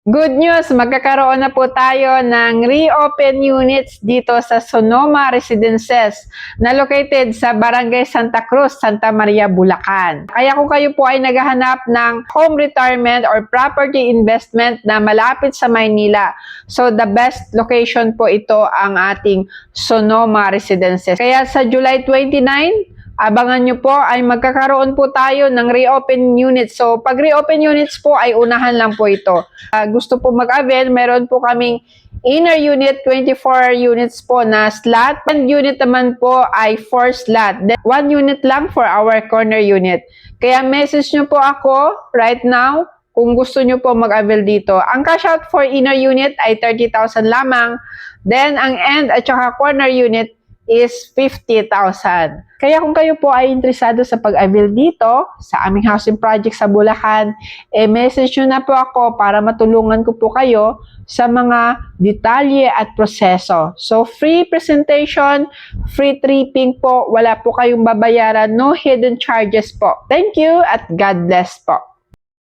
Good news, magkakaroon na po tayo ng reopen units dito sa Sonoma Residences na located sa Barangay Santa Cruz, Santa Maria, Bulacan. Kaya kung kayo po ay naghahanap ng home retirement or property investment na malapit sa Maynila, so the best location po ito ang ating Sonoma Residences. Kaya sa July 29, abangan nyo po ay magkakaroon po tayo ng reopen units. So, pag reopen units po ay unahan lang po ito. Gusto po mag-avail, meron po kaming inner unit, 24 units po na slot. 1 unit naman po ay 4 slot. Then, 1 unit lang for our corner unit. Kaya message nyo po ako right now kung gusto nyo po mag-avail dito. Ang cash out for inner unit ay 30,000 lamang. Then, ang end at saka corner unit is 50,000. Kaya kung kayo po ay interesado sa pag-avail dito sa aming housing project sa Bulacan, message nyo na po ako para matulungan ko po kayo sa mga detalye at proseso. So, free presentation, free tripping po, wala po kayong babayaran, no hidden charges po. Thank you at God bless po.